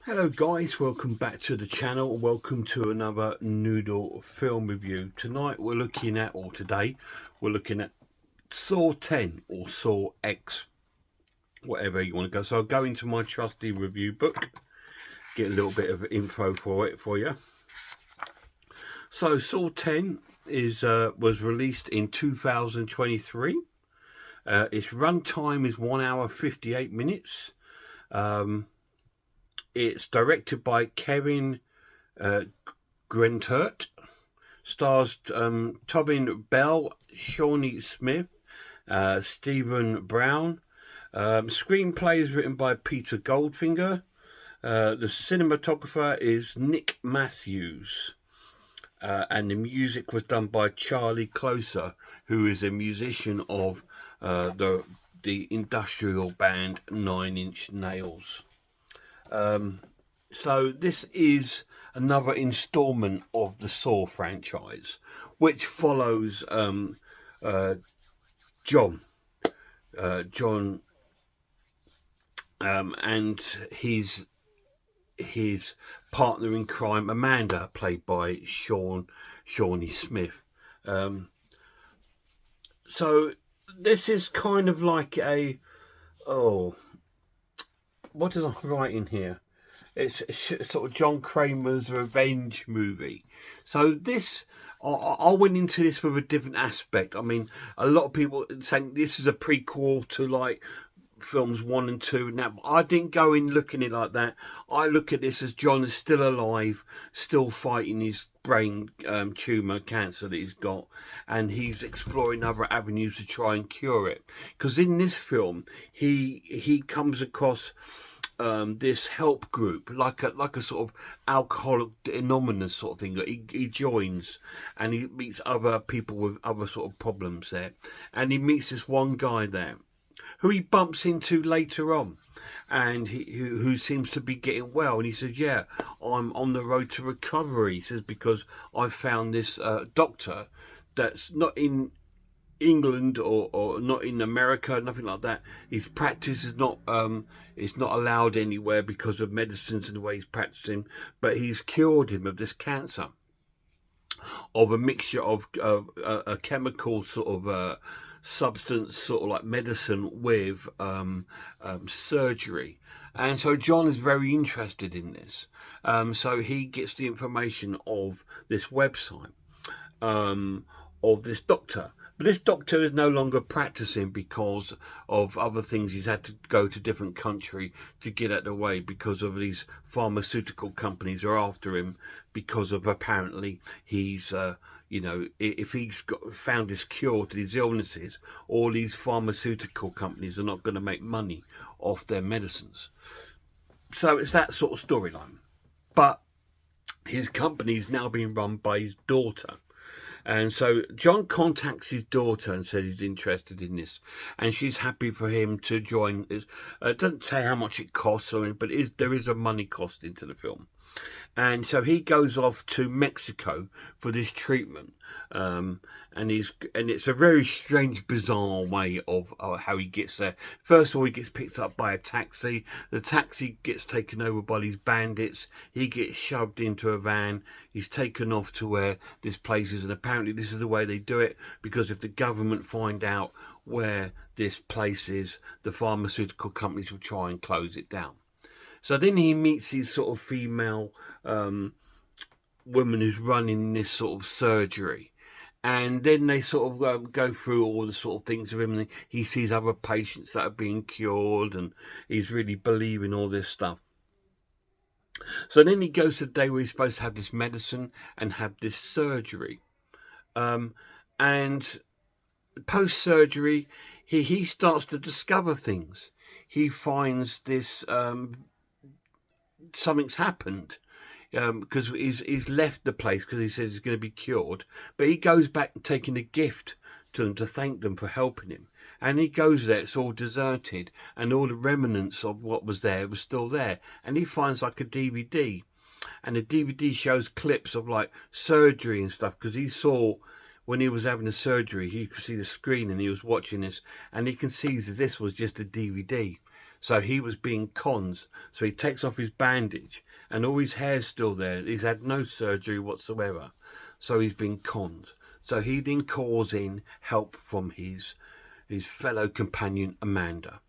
Hello guys, welcome back to the channel. Welcome to another Noodle film review. Tonight we're looking at, or today we're looking at Saw 10 or Saw X, whatever you want to go. So I'll go into my trusty review book, get a little bit of info for you. So Saw 10 was released in 2023. Its runtime is 1 hour 58 minutes. It's directed by Kevin Grentert, stars Tobin Bell, Shawnee Smith, Stephen Brown. Screenplay is written by Peter Goldfinger. The cinematographer is Nick Matthews. And the music was done by Charlie Closer, who is a musician of the industrial band Nine Inch Nails. So this is another installment of the Saw franchise, which follows John and his partner in crime, Amanda, played by Shawnee Smith. So this is kind of like a, what did I write in here? It's sort of John Kramer's revenge movie. So this, I went into this with a different aspect. I mean, a lot of people saying this is a prequel to like films 1 and 2. Now, I didn't go in looking at it like that. I look at this as John is still alive, still fighting his brain tumour cancer that he's got, and he's exploring other avenues to try and cure it. Because in this film, he comes across this help group, like a sort of Alcoholic Anonymous sort of thing that he joins, and he meets other people with other sort of problems there, and he meets this one guy there who he bumps into later on, and who seems to be getting well, and he says, yeah, I'm on the road to recovery. He says, because I found this doctor that's not in England or not in America, nothing like that. His practice is not allowed anywhere because of medicines and the way he's practicing, but he's cured him of this cancer, of a mixture of a chemical sort of substance, sort of like medicine with surgery. And so John is very interested in this. So he gets the information of this website, of this doctor. But this doctor is no longer practicing because of other things. He's had to go to different country to get out of the way because of these pharmaceutical companies are after him, because of apparently he's, if he's found this cure to these illnesses, all these pharmaceutical companies are not going to make money off their medicines. So it's that sort of storyline. But his company is now being run by his daughter. And so John contacts his daughter and says he's interested in this, and she's happy for him to join. It doesn't say how much it costs, but there is a money cost into the film. And so he goes off to Mexico for this treatment, and it's a very strange, bizarre way of how he gets there. First of all, he gets picked up by a taxi. The taxi gets taken over by these bandits. He gets shoved into a van. He's taken off to where this place is, and apparently this is the way they do it, because if the government find out where this place is, the pharmaceutical companies will try and close it down. So then he meets his sort of female woman who's running this sort of surgery. And then they sort of go through all the sort of things with him. And he sees other patients that are being cured, and he's really believing all this stuff. So then he goes to the day where he's supposed to have this medicine and have this surgery. And post-surgery, he starts to discover things. He finds this... something's happened, because he's left the place because he says he's going to be cured, but he goes back and taking a gift to them to thank them for helping him, and he goes there, it's all deserted, and all the remnants of what was there was still there, and he finds like a DVD, and the DVD shows clips of like surgery and stuff, because he saw when he was having a surgery, he could see the screen and he was watching this, and he can see that this was just a DVD. So he was being conned. So he takes off his bandage and all his hair's still there. He's had no surgery whatsoever. So he's been conned. So he then calls in help from his fellow companion Amanda.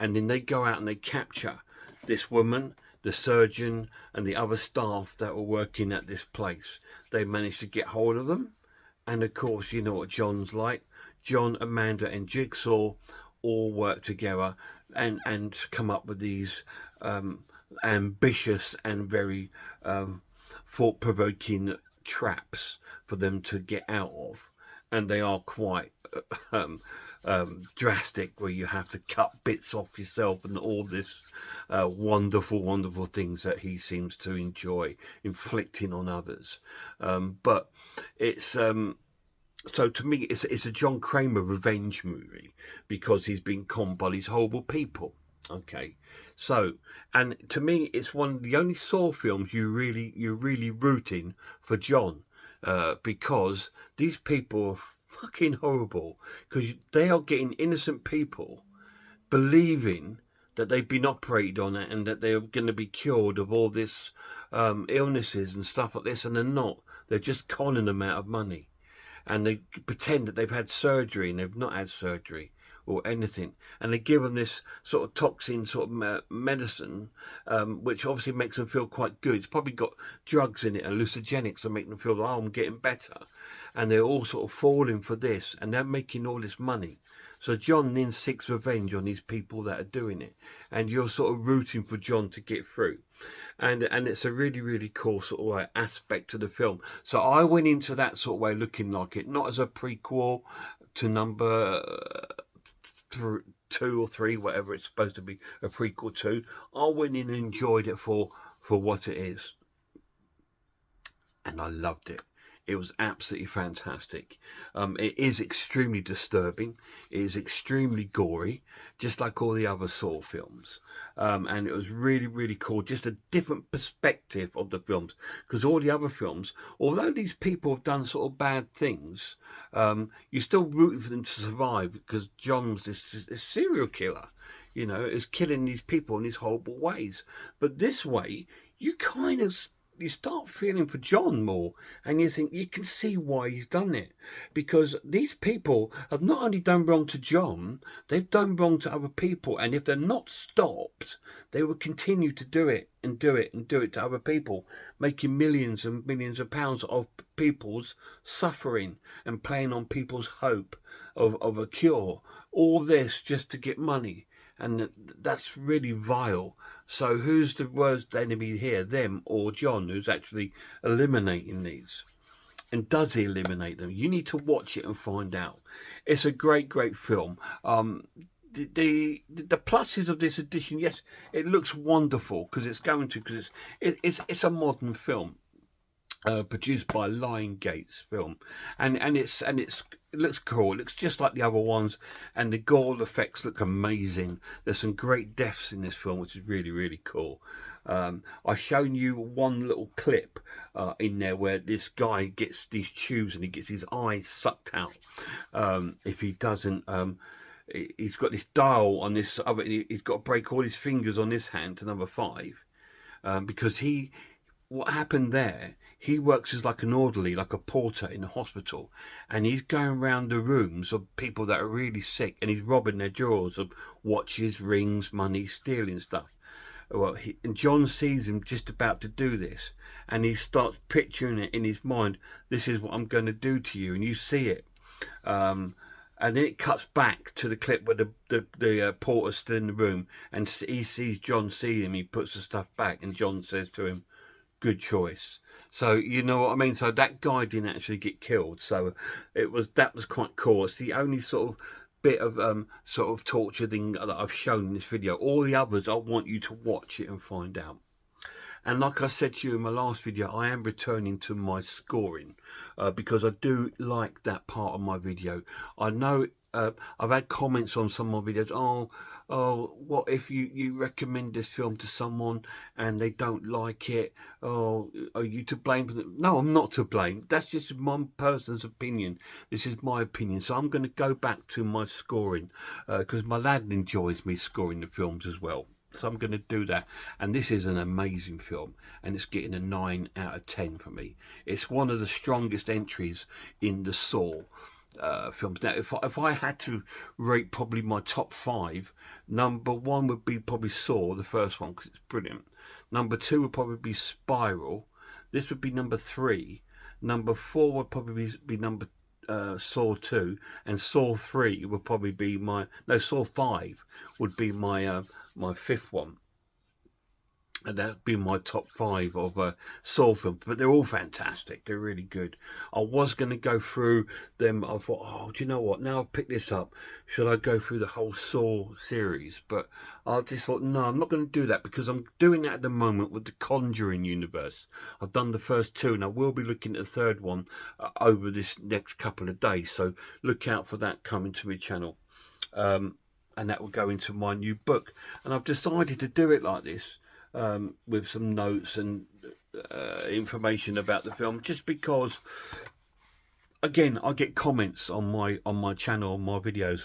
And then they go out and they capture this woman, the surgeon, and the other staff that were working at this place. They managed to get hold of them. And of course, you know what John's like. John, Amanda, and Jigsaw all work together and come up with these ambitious and very thought-provoking traps for them to get out of. And they are quite drastic, where you have to cut bits off yourself and all this wonderful things that he seems to enjoy inflicting on others. But it's so to me it's a John Kramer revenge movie, because he's been conned by these horrible people. Okay, so, and to me it's one of the only Saw films you're really rooting for John, because these people are fucking horrible, because they are getting innocent people believing that they've been operated on it and that they're going to be cured of all this illnesses and stuff like this, and they're not. They're just conning them out of money, and they pretend that they've had surgery and they've not had surgery or anything, and they give them this sort of toxin sort of medicine, which obviously makes them feel quite good. It's probably got drugs in it, hallucinogenics, that make them feel, oh, I'm getting better, and they're all sort of falling for this, and they're making all this money. So John then seeks revenge on these people that are doing it, and you're sort of rooting for John to get through. And it's a really cool sort of like aspect to the film. So I went into that sort of way looking like it, not as a prequel to number 2 or 3, whatever it's supposed to be a prequel to. I went in and enjoyed it for what it is, and I loved it. It was absolutely fantastic. It is extremely disturbing. It is extremely gory, just like all the other Saw films. And it was really cool. Just a different perspective of the films. Because all the other films, although these people have done sort of bad things, you're still rooting for them to survive, because John was this serial killer. You know, is killing these people in these horrible ways. But this way, you kind of... you start feeling for John more, and you think you can see why he's done it, because these people have not only done wrong to John, they've done wrong to other people, and if they're not stopped, they will continue to do it and do it and do it to other people, making millions and millions of pounds of people's suffering and playing on people's hope of a cure. All this just to get money. And that's really vile. So who's the worst enemy here, them or John, who's actually eliminating these? And does he eliminate them? You need to watch it and find out. It's a great film. The pluses of this edition, yes, it looks wonderful, because it's a modern film. Produced by Lion Gates Film, and it looks cool. It looks just like the other ones, and the gore effects look amazing. There's some great deaths in this film, which is really cool. I've shown you one little clip in there where this guy gets these tubes and he gets his eyes sucked out. If he doesn't, he's got this dial on this other. He's got to break all his fingers on this hand to number 5, because what happened there, he works as like an orderly, like a porter in a hospital, and he's going around the rooms of people that are really sick, and he's robbing their drawers of watches, rings, money, stealing stuff. Well, and John sees him just about to do this, and he starts picturing it in his mind. This is what I'm going to do to you, and you see it. And then it cuts back to the clip where the porter's still in the room, and he sees John see him. He puts the stuff back, and John says to him, "Good choice." So you know what I mean. So that guy didn't actually get killed. So that was quite cool. It's the only sort of bit of sort of torture thing that I've shown in this video. All the others, I want you to watch it and find out. And like I said to you in my last video, I am returning to my scoring, because I do like that part of my video. I know I've had comments on some of my videos. Oh, what if you recommend this film to someone and they don't like it? Oh, are you to blame for them? No, I'm not to blame. That's just one person's opinion. This is my opinion. So I'm going to go back to my scoring because my lad enjoys me scoring the films as well. So I'm going to do that. And this is an amazing film, and it's getting a 9 out of 10 for me. It's one of the strongest entries in the Saw films. Now, if I had to rate probably my top 5, number 1 would be probably Saw, the first one, because it's brilliant. Number 2 would probably be Spiral. This would be number 3. Number 4 would probably be number Saw 2, and Saw 3 would probably be Saw 5 would be my my 5th one, and that'd be my top 5 of Saw films. But they're all fantastic. They're really good. I was going to go through them. I thought, oh, do you know what? Now I've picked this up, should I go through the whole Saw series? But I just thought, no, I'm not going to do that, because I'm doing that at the moment with the Conjuring universe. I've done the first 2, and I will be looking at the 3rd one over this next couple of days. So look out for that coming to my channel. And that will go into my new book. And I've decided to do it like this. With some notes and information about the film, just because, again, I get comments on my channel, on my videos,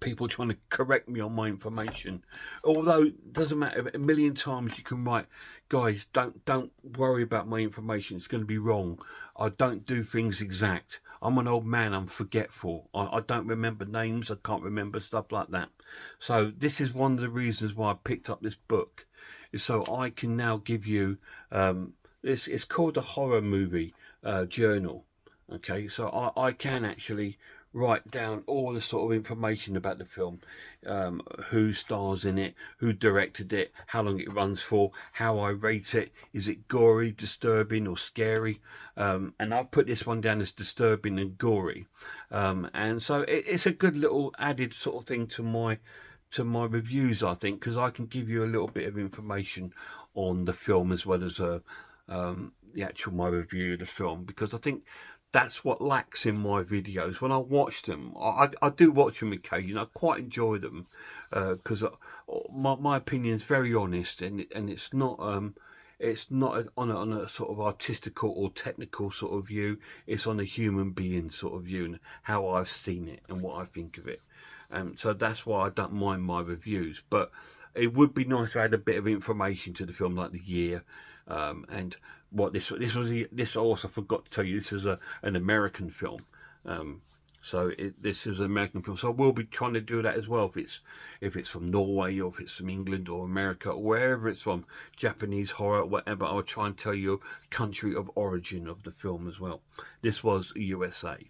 people trying to correct me on my information. Although it doesn't matter, a million times you can write, guys, don't worry about my information, it's going to be wrong. I don't do things exact. I'm an old man, I'm forgetful. I don't remember names, I can't remember stuff like that. So this is one of the reasons why I picked up this book, is so I can now give you, it's called the Horror Movie Journal. Okay, so I can actually write down all the sort of information about the film, who stars in it, who directed it, how long it runs for, how I rate it, is it gory, disturbing or scary, and I've put this one down as disturbing and gory, and so it's a good little added sort of thing to my reviews, I think, because I can give you a little bit of information on the film as well as the actual my review of the film, because I think that's what lacks in my videos. When I watch them, I do watch them occasionally. I quite enjoy them because my opinion is very honest, and it's not on a sort of artistical or technical sort of view. It's on a human being sort of view and how I've seen it and what I think of it. So that's why I don't mind my reviews. But it would be nice to add a bit of information to the film, like the year, and what this I also forgot to tell you, this is an American film. So this is an American film, so I will be trying to do that as well, if it's from Norway or if it's from England or America or wherever it's from, Japanese horror, whatever. I'll try and tell you country of origin of the film as well. This was USA.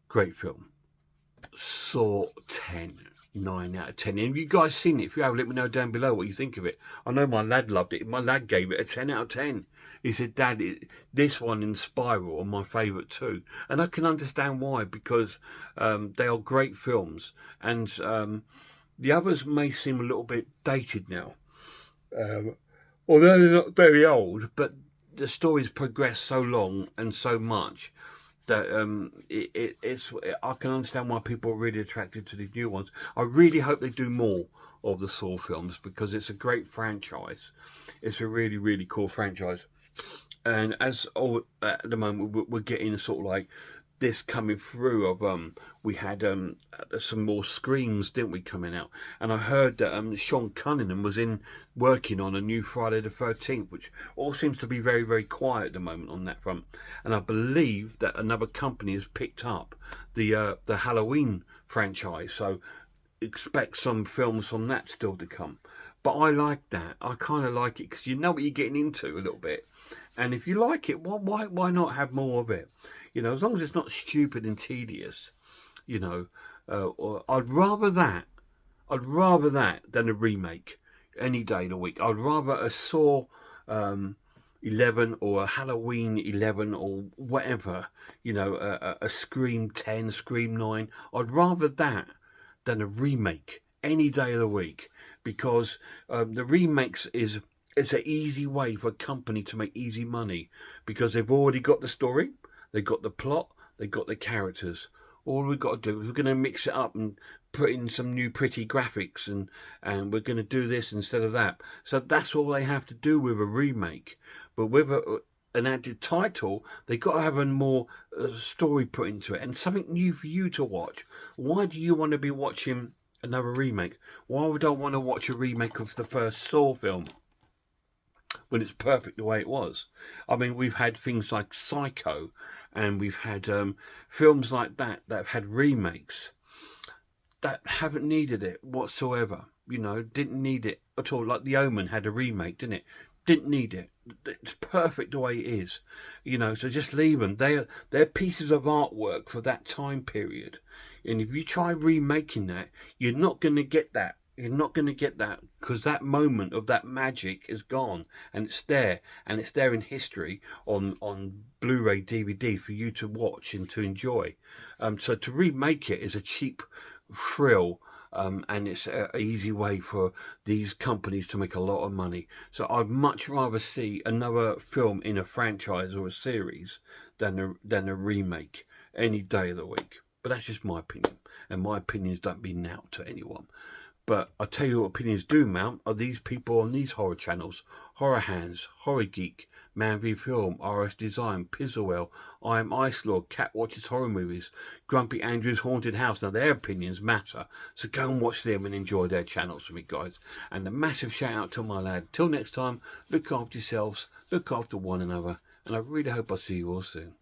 Great film. Saw 10. 9 out of 10. And have you guys seen it? If you have, let me know down below what you think of it. I know my lad loved it. My lad gave it a 10 out of 10. He said, Dad, this one and Spiral are my favourite too. And I can understand why, because they are great films. And the others may seem a little bit dated now. Although they're not very old, but the stories progress so long and so much that I can understand why people are really attracted to these new ones. I really hope they do more of the Saw films, because it's a great franchise. It's a really, really cool franchise. And as at the moment we're getting sort of like this coming through of we had some more Screams, didn't we, coming out? And I heard that Sean Cunningham was working on a new Friday the 13th, which all seems to be very, very quiet at the moment on that front. And I believe that another company has picked up the Halloween franchise, so expect some films from that still to come. But I like that. I kind of like it because you know what you're getting into a little bit. And if you like it, why not have more of it? You know, as long as it's not stupid and tedious, you know. I'd rather that than a remake any day of the week. I'd rather a Saw 11 or a Halloween 11 or whatever, you know, a Scream 10, Scream 9. I'd rather that than a remake any day of the week, because the remakes it's an easy way for a company to make easy money, because they've already got the story, they've got the plot, they got the characters. All we've got to do is we're going to mix it up and put in some new pretty graphics, and we're going to do this instead of that. So that's all they have to do with a remake. But with an added title, they got to have a more story put into it and something new for you to watch. Why do you want to be watching another remake? Why would I want to watch a remake of the first Saw film when it's perfect the way it was? I mean, we've had things like Psycho, and we've had films like that have had remakes that haven't needed it whatsoever. You know, didn't need it at all. Like The Omen had a remake, didn't it? Didn't need it. It's perfect the way it is. You know, so just leave them. They're pieces of artwork for that time period. And if you try remaking that, you're not going to get that. You're not going to get that, because that moment of that magic is gone, and it's there in history on Blu-ray DVD for you to watch and to enjoy. So to remake it is a cheap thrill, and it's an easy way for these companies to make a lot of money. So I'd much rather see another film in a franchise or a series than a remake any day of the week. But that's just my opinion, and my opinions don't mean now to anyone. But I tell you what opinions do mount are these people on these horror channels: Horror Hands, Horror Geek, Man v Film, RS Design, Pizzlewell, I Am Ice Lord, Cat Watches Horror Movies, Grumpy Andrew's Haunted House. Now their opinions matter, so go and watch them and enjoy their channels for me, guys. And a massive shout out to my lad. Till next time, look after yourselves, look after one another, and I really hope I see you all soon.